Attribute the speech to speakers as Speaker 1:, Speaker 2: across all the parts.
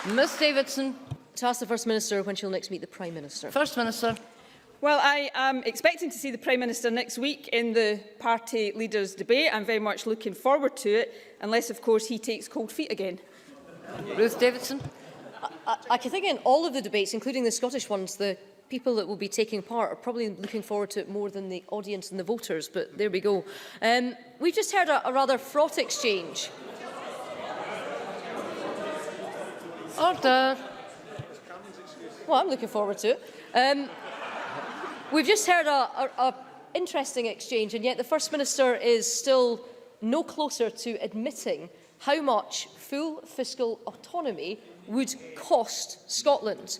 Speaker 1: Ms Davidson. To ask the First Minister when she'll next meet the Prime Minister. First Minister.
Speaker 2: Well, I am expecting to see the Prime Minister next week in the party leaders' debate. I'm very much looking forward to it, unless, of course, he takes cold feet again.
Speaker 1: Ruth Davidson. I can think in all of the debates, including the Scottish ones, the people that will be taking part are probably looking forward to it more than the audience and the voters, but there we go. We've just heard a rather fraught exchange. Order. Well, I'm looking forward to it. We've just heard an interesting exchange, and yet the First Minister is still no closer to admitting how much full fiscal autonomy would cost Scotland.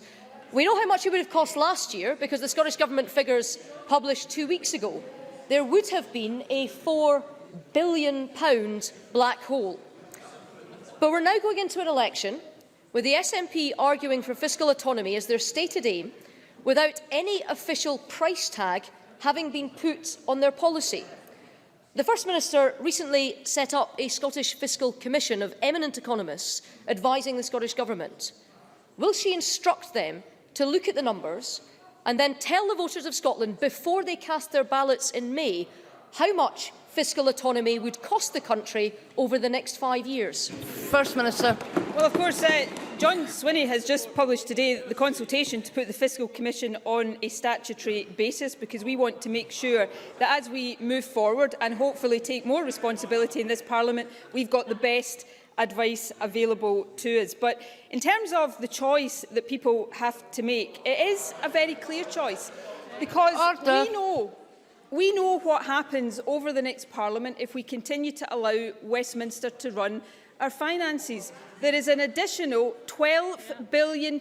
Speaker 1: We know how much it would have cost last year because the Scottish Government figures published 2 weeks ago. There would have been a £4 billion black hole. But we're now going into an election with the SNP arguing for fiscal autonomy as their stated aim, without any official price tag having been put on their policy. The First Minister recently set up a Scottish Fiscal Commission of eminent economists advising the Scottish Government. Will she instruct them to look at the numbers and then tell the voters of Scotland before they cast their ballots in May how much fiscal autonomy would cost the country over the next 5 years? First Minister.
Speaker 2: Well, of course, John Swinney has just published today the consultation to put the Fiscal Commission on a statutory basis, because we want to make sure that as we move forward and hopefully take more responsibility in this Parliament, we've got the best advice available to us. But in terms of the choice that people have to make, it is a very clear choice, because we know what happens over the next Parliament if we continue to allow Westminster to run our finances. There is an additional £12 billion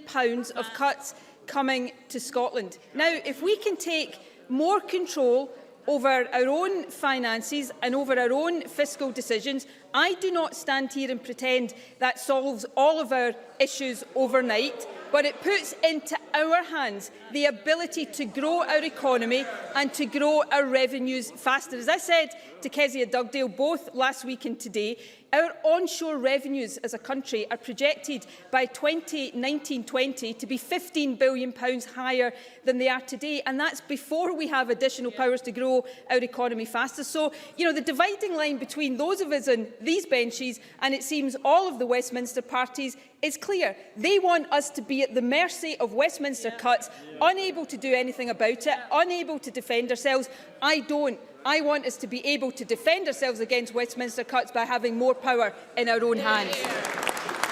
Speaker 2: of cuts coming to Scotland. Now, if we can take more control over our own finances and over our own fiscal decisions, I do not stand here and pretend that solves all of our issues overnight, but it puts into our hands the ability to grow our economy and to grow our revenues faster. As I said to Kezia Dugdale both last week and today, our onshore revenues as a country are projected by 2019-20 to be £15 billion higher than they are today, and that's before we have additional powers to grow our economy faster. So, the dividing line between those of us on these benches and, it seems, all of the Westminster parties is clear. They want us to be at the mercy of Westminster cuts, unable to do anything about it, unable to defend ourselves. I don't. I want us to be able to defend ourselves against Westminster cuts by having more power in our own hands.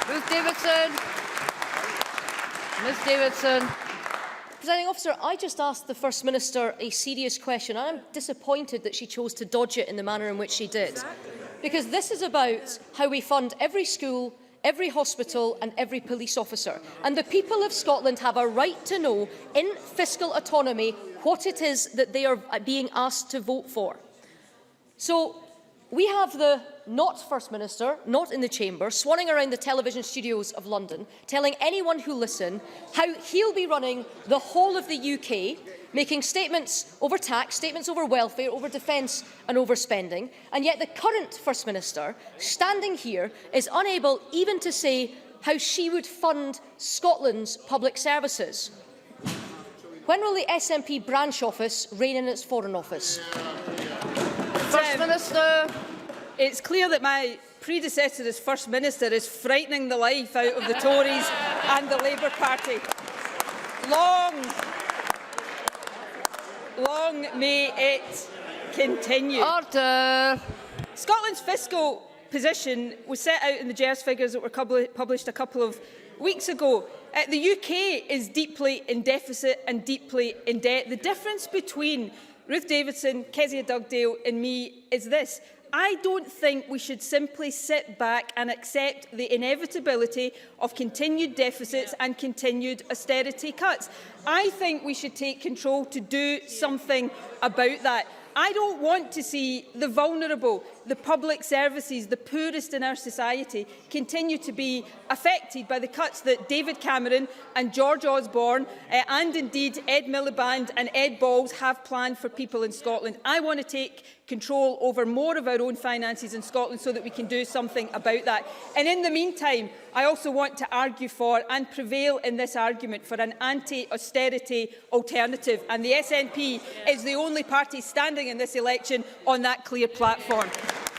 Speaker 1: Ruth Davidson. Ms Davidson. Presiding Officer, I just asked the First Minister a serious question. I'm disappointed that she chose to dodge it in the manner in which she did. Because this is about how we fund every school, every hospital and every police officer. And the people of Scotland have a right to know, in fiscal autonomy, what it is that they are being asked to vote for. So we have the not First Minister, not in the chamber, swanning around the television studios of London, telling anyone who listen how he'll be running the whole of the UK, making statements over tax, statements over welfare, over defence and over spending, and yet the current First Minister, standing here, is unable even to say how she would fund Scotland's public services. When will the SNP branch office rein in its Foreign Office?
Speaker 2: First Minister. It's clear that my predecessor as First Minister is frightening the life out of the Tories and the Labour Party. Long may it continue.
Speaker 1: Order.
Speaker 2: Scotland's fiscal position was set out in the GERS figures that were published a couple of weeks ago. The UK is deeply in deficit and deeply in debt. The difference between Ruth Davidson, Kezia Dugdale and me is this. I don't think we should simply sit back and accept the inevitability of continued deficits and continued austerity cuts. I think we should take control to do something about that. I don't want to see the vulnerable, the public services, the poorest in our society, continue to be affected by the cuts that David Cameron and George Osborne and indeed Ed Miliband and Ed Balls have planned for people in Scotland. I want to take control over more of our own finances in Scotland so that we can do something about that. And in the meantime, I also want to argue for and prevail in this argument for an anti-austerity alternative. And the SNP is the only party standing in this election on that clear platform.